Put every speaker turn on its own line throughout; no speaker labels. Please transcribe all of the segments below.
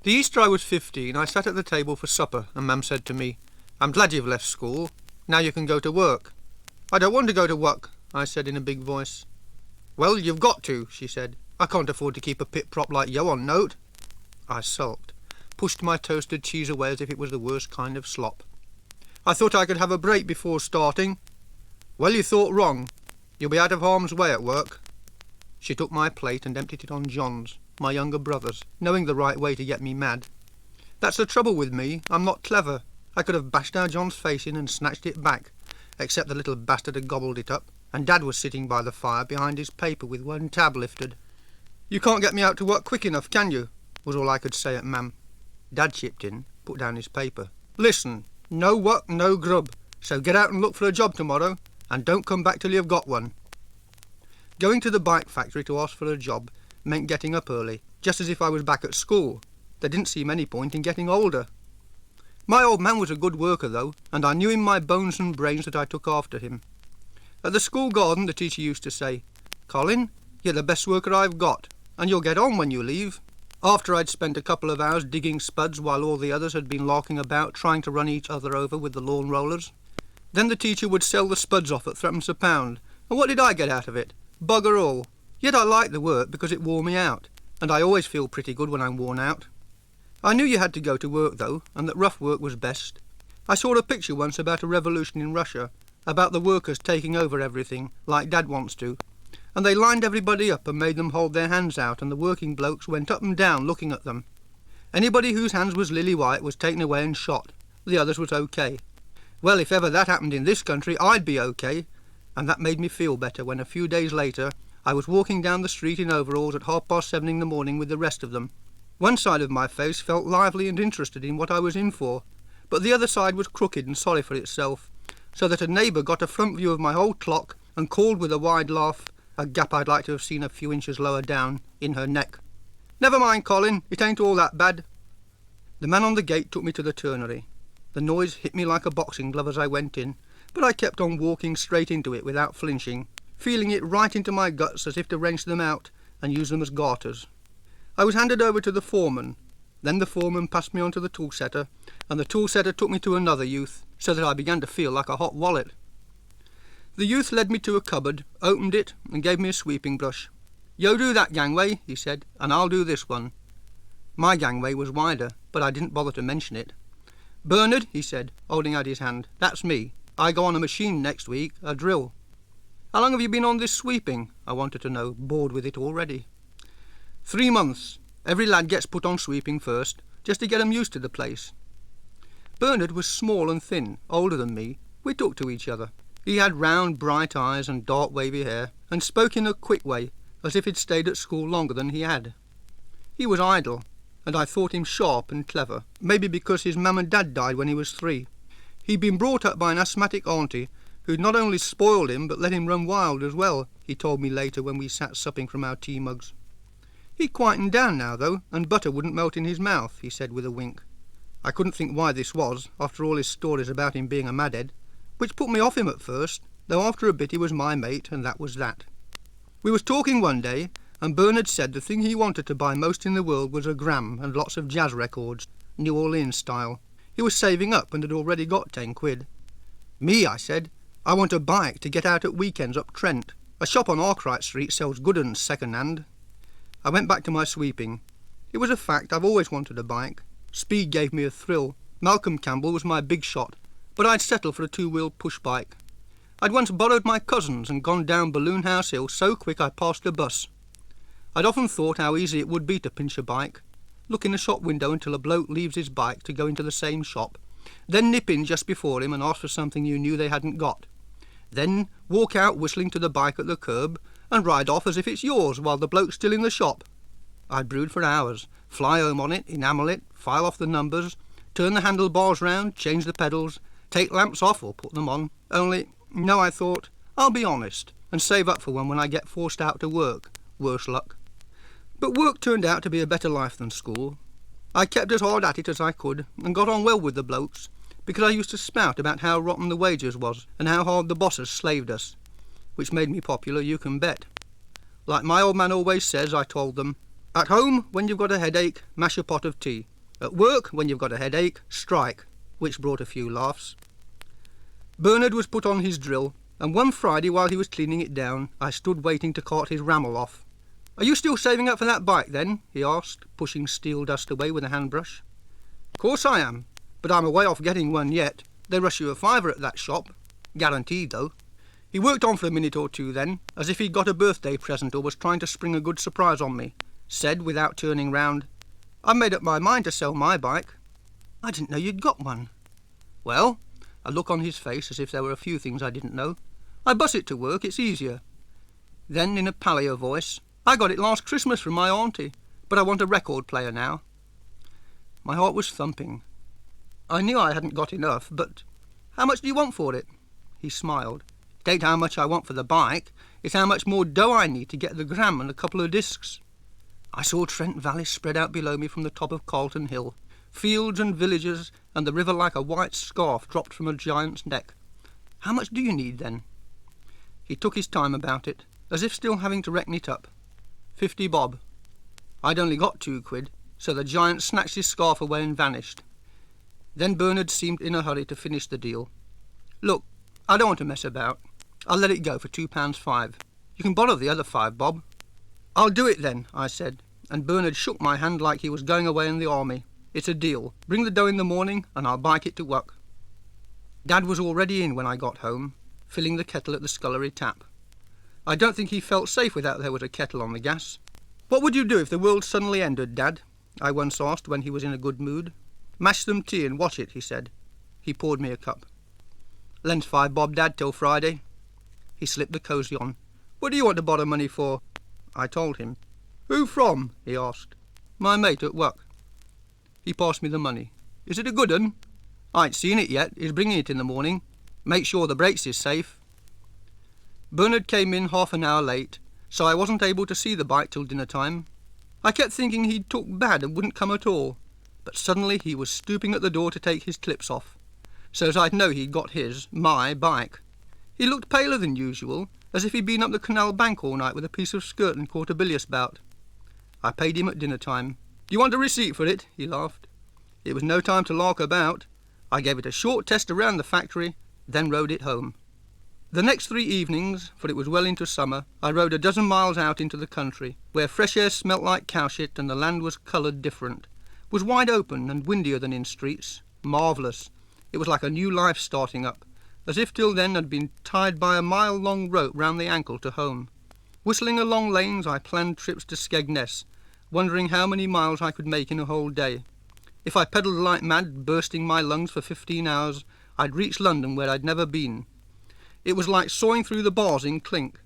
The Easter I was 15, I sat at the table for supper, and Mam said to me, "I'm glad you've left school. Now you can go to work." "I don't want to go to work," I said in a big voice. "Well, you've got to," she said. "I can't afford to keep a pit prop like you on note." I sulked, pushed my toasted cheese away as if it was the worst kind of slop. "I thought I could have a break before starting." "Well, you thought wrong. You'll be out of harm's way at work." She took my plate and emptied it on John's, my younger brother's, knowing the right way to get me mad. That's the trouble with me. I'm not clever. I could have bashed our John's face in and snatched it back, except the little bastard had gobbled it up, and Dad was sitting by the fire behind his paper with one tab lifted. "You can't get me out to work quick enough, can you?" was all I could say at Mam. Dad chipped in, put down his paper. "Listen, no work, no grub, so get out and look for a job tomorrow, and don't come back till you've got one." Going to the bike factory to ask for a job meant getting up early, just as if I was back at school. There didn't seem any point in getting older. My old man was a good worker, though, and I knew in my bones and brains that I took after him. At the school garden the teacher used to say, "Colin, you're the best worker I've got, and you'll get on when you leave." After I'd spent a couple of hours digging spuds while all the others had been larking about trying to run each other over with the lawn rollers. Then the teacher would sell the spuds off at 3 a pound, and what did I get out of it? Bugger all. Yet I liked the work because it wore me out, and I always feel pretty good when I'm worn out. I knew you had to go to work, though, and that rough work was best. I saw a picture once about a revolution in Russia, about the workers taking over everything, like Dad wants to, and they lined everybody up and made them hold their hands out, and the working blokes went up and down looking at them. Anybody whose hands was lily white was taken away and shot. The others was okay. Well, if ever that happened in this country, I'd be okay, and that made me feel better when a few days later I was walking down the street in overalls at 7:30 in the morning with the rest of them. One side of my face felt lively and interested in what I was in for, but the other side was crooked and sorry for itself, so that a neighbour got a front view of my old clock and called with a wide laugh, a gap I'd like to have seen a few inches lower down, in her neck, "Never mind, Colin, it ain't all that bad." The man on the gate took me to the turnery. The noise hit me like a boxing glove as I went in, but I kept on walking straight into it without flinching, feeling it right into my guts as if to wrench them out and use them as garters. I was handed over to the foreman. Then the foreman passed me on to the tool setter, and the tool setter took me to another youth, so that I began to feel like a hot wallet. The youth led me to a cupboard, opened it, and gave me a sweeping brush. "You do that gangway," he said, "and I'll do this one." My gangway was wider, but I didn't bother to mention it. "Bernard," he said, holding out his hand, "that's me. I go on a machine next week, a drill." "How long have you been on this sweeping?" I wanted to know, bored with it already. 3 months. Every lad gets put on sweeping first, just to get 'em used to the place. Bernard was small and thin, older than me. We talked to each other. He had round, bright eyes and dark, wavy hair, and spoke in a quick way, as if he'd stayed at school longer than he had. He was idle, and I thought him sharp and clever, maybe because his mum and dad died when he was 3. He'd been brought up by an asthmatic auntie, who'd not only spoiled him, but let him run wild as well, he told me later when we sat supping from our tea mugs. He'd quietened down now, though, and butter wouldn't melt in his mouth, he said with a wink. I couldn't think why this was, after all his stories about him being a madhead, which put me off him at first, though after a bit he was my mate, and that was that. We was talking one day, and Bernard said the thing he wanted to buy most in the world was a gram and lots of jazz records, New Orleans style. He was saving up and had already got 10 quid. "Me," I said, "I want a bike to get out at weekends up Trent. A shop on Arkwright Street sells good 'uns second-hand." I went back to my sweeping. It was a fact I've always wanted a bike. Speed gave me a thrill. Malcolm Campbell was my big shot, but I'd settle for a 2-wheel push bike. I'd once borrowed my cousin's and gone down Balloon House Hill so quick I passed a bus. I'd often thought how easy it would be to pinch a bike. Look in the shop window until a bloke leaves his bike to go into the same shop, then nip in just before him and ask for something you knew they hadn't got. Then walk out whistling to the bike at the curb and ride off as if it's yours while the bloke's still in the shop. I'd brood for hours, fly home on it, enamel it, file off the numbers, turn the handlebars round, change the pedals, take lamps off or put them on. Only, no, I thought, I'll be honest and save up for one when I get forced out to work, worse luck. But work turned out to be a better life than school. I kept as hard at it as I could and got on well with the blokes, because I used to spout about how rotten the wages was and how hard the bosses slaved us, which made me popular, you can bet. Like my old man always says, I told them, At home, when you've got a headache, mash a pot of tea. At work, when you've got a headache, strike, which brought a few laughs. Bernard was put on his drill, and one Friday while he was cleaning it down, I stood waiting to cart his rammel off. "Are you still saving up for that bike, then?" he asked, pushing steel dust away with a handbrush. "Course I am, but I'm a way off getting one yet. They rush you a fiver at that shop. Guaranteed, though." He worked on for a minute or two then, as if he'd got a birthday present or was trying to spring a good surprise on me. Said, without turning round, "I've made up my mind to sell my bike." "I didn't know you'd got one." "Well," a look on his face as if there were a few things I didn't know, "I bus it to work, it's easier." Then, in a pallier voice, "I got it last Christmas from my auntie, but I want a record player now." My heart was thumping. I knew I hadn't got enough, but "How much do you want for it?" He smiled. "It ain't how much I want for the bike, it's how much more dough I need to get the gram and a couple of discs." I saw Trent Valley spread out below me from the top of Carlton Hill, fields and villages, and the river like a white scarf dropped from a giant's neck. "How much do you need, then?" He took his time about it, as if still having to reckon it up. 50 bob. I'd only got £2, so the giant snatched his scarf away and vanished. Then Bernard seemed in a hurry to finish the deal. "Look, I don't want to mess about. I'll let it go for £2.5. You can borrow the other 5 bob." "I'll do it then," I said, and Bernard shook my hand like he was going away in the army. "It's a deal. Bring the dough in the morning and I'll bike it to work." Dad was already in when I got home, filling the kettle at the scullery tap. I don't think he felt safe without there was a kettle on the gas. "What would you do if the world suddenly ended, Dad?" I once asked when he was in a good mood. "Mash some tea and watch it," he said. He poured me a cup. "Lend 5 bob, Dad, till Friday." He slipped the cosy on. "What do you want to borrow money for?" I told him. "Who from?" he asked. "My mate at work." He passed me the money. "Is it a good un?" "I ain't seen it yet. He's bringing it in the morning. Make sure the brakes is safe." Bernard came in half an hour late, so I wasn't able to see the bike till dinner time. I kept thinking he'd took bad and wouldn't come at all, but suddenly he was stooping at the door to take his clips off, so as I'd know he'd got my bike. He looked paler than usual, as if he'd been up the canal bank all night with a piece of skirt and caught a bilious bout. I paid him at dinner time. "Do you want a receipt for it?" he laughed. It was no time to lark about. I gave it a short test around the factory, then rode it home. The next 3 evenings, for it was well into summer, I rode a dozen miles out into the country, where fresh air smelt like cow shit and the land was coloured different. It was wide open and windier than in streets. Marvellous. It was like a new life starting up, as if till then I'd been tied by a mile-long rope round the ankle to home. Whistling along lanes, I planned trips to Skegness, wondering how many miles I could make in a whole day. If I pedalled like mad, bursting my lungs for 15 hours, I'd reach London where I'd never been. It was like sawing through the bars in clink.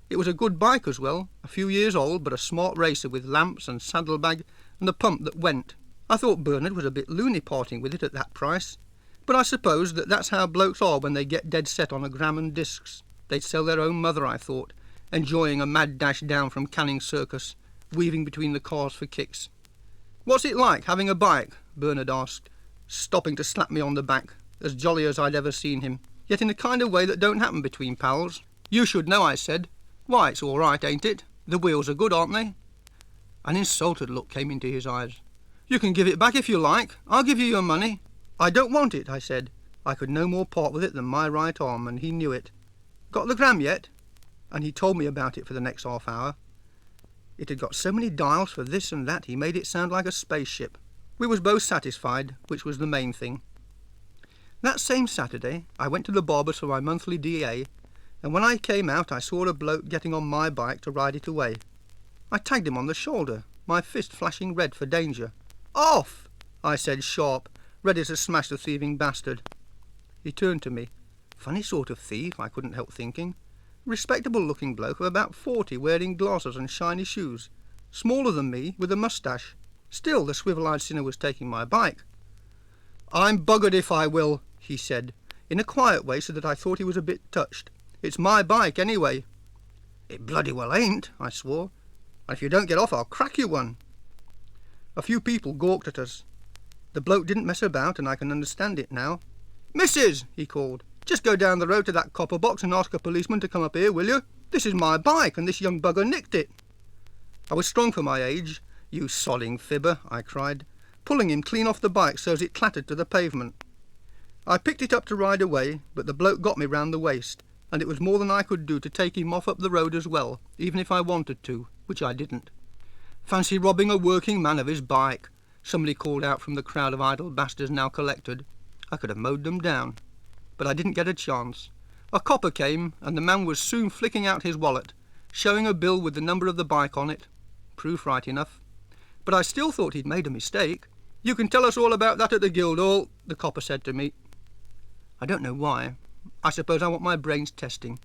It was a good bike as well, a few years old, but a smart racer with lamps and saddlebag and a pump that went. I thought Bernard was a bit loony parting with it at that price, but I suppose that's how blokes are when they get dead set on a gram and discs. They'd sell their own mother, I thought, enjoying a mad dash down from Canning Circus, weaving between the cars for kicks. "What's it like, having a bike?" Bernard asked, stopping to slap me on the back, as jolly as I'd ever seen him, yet in a kind of way that don't happen between pals. "You should know," I said. "Why, it's all right, ain't it? The wheels are good, aren't they?" An insulted look came into his eyes. "You can give it back if you like. I'll give you your money." "I don't want it," I said. I could no more part with it than my right arm, and he knew it. "Got the gram yet?" And he told me about it for the next half hour. It had got so many dials for this and that he made it sound like a spaceship. We was both satisfied, which was the main thing. That same Saturday I went to the barber's for my monthly DA, and when I came out I saw a bloke getting on my bike to ride it away. I tagged him on the shoulder, my fist flashing red for danger. "Off!" I said sharp, ready to smash the thieving bastard. He turned to me. Funny sort of thief, I couldn't help thinking. Respectable-looking bloke of about 40, wearing glasses and shiny shoes. Smaller than me, with a moustache. Still, the swivel-eyed sinner was taking my bike. "I'm buggered if I will," he said, in a quiet way so that I thought he was a bit touched. "It's my bike, anyway." "It bloody well ain't," I swore. "And if you don't get off, I'll crack you one." A few people gawked at us. The bloke didn't mess about, and I can understand it now. "Missus," he called, "just go down the road to that copper box and ask a policeman to come up here, will you? This is my bike, and this young bugger nicked it." I was strong for my age, "You sodding fibber," I cried, pulling him clean off the bike so as it clattered to the pavement. I picked it up to ride away, but the bloke got me round the waist, and it was more than I could do to take him off up the road as well, even if I wanted to, which I didn't. "Fancy robbing a working man of his bike," somebody called out from the crowd of idle bastards now collected. I could have mowed them down, but I didn't get a chance. A copper came, and the man was soon flicking out his wallet, showing a bill with the number of the bike on it. Proof right enough. But I still thought he'd made a mistake. "You can tell us all about that at the Guildhall," the copper said to me. I don't know why. I suppose I want my brains testing.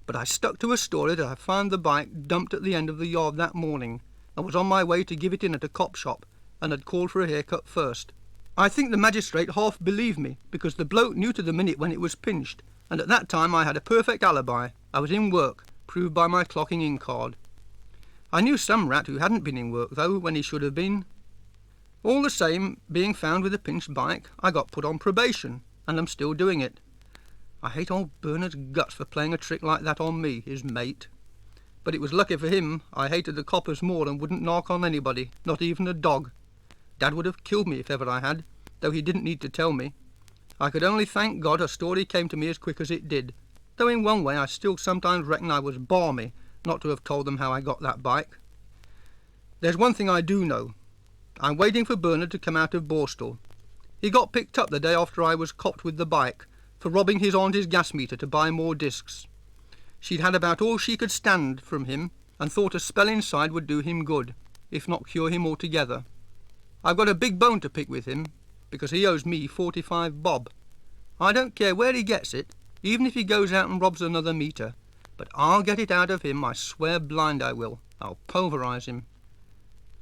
But I stuck to a story that I found the bike dumped at the end of the yard that morning, and was on my way to give it in at a cop shop, and had called for a haircut first. I think the magistrate half believed me, because the bloke knew to the minute when it was pinched, and at that time I had a perfect alibi. I was in work, proved by my clocking in card. I knew some rat who hadn't been in work, though, when he should have been. All the same, being found with a pinched bike, I got put on probation, and I'm still doing it. I hate old Bernard's guts for playing a trick like that on me, his mate. But it was lucky for him I hated the coppers more and wouldn't knock on anybody, not even a dog. Dad would have killed me if ever I had, though he didn't need to tell me. I could only thank God a story came to me as quick as it did, though in one way I still sometimes reckon I was balmy not to have told them how I got that bike. There's one thing I do know. I'm waiting for Bernard to come out of Borstal. He got picked up the day after I was copped with the bike, for robbing his auntie's gas meter to buy more discs. She'd had about all she could stand from him, and thought a spell inside would do him good, if not cure him altogether. I've got a big bone to pick with him, because he owes me 45 bob. I don't care where he gets it, even if he goes out and robs another meter, but I'll get it out of him, I swear blind I will. I'll pulverise him.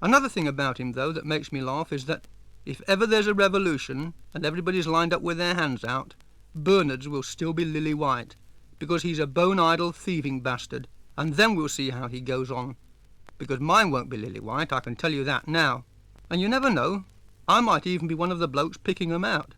Another thing about him, though, that makes me laugh is that if ever there's a revolution, and everybody's lined up with their hands out, Bernard's will still be lily white, because he's a bone-idle thieving bastard, and then we'll see how he goes on. Because mine won't be lily white, I can tell you that now. And you never know, I might even be one of the blokes picking them out.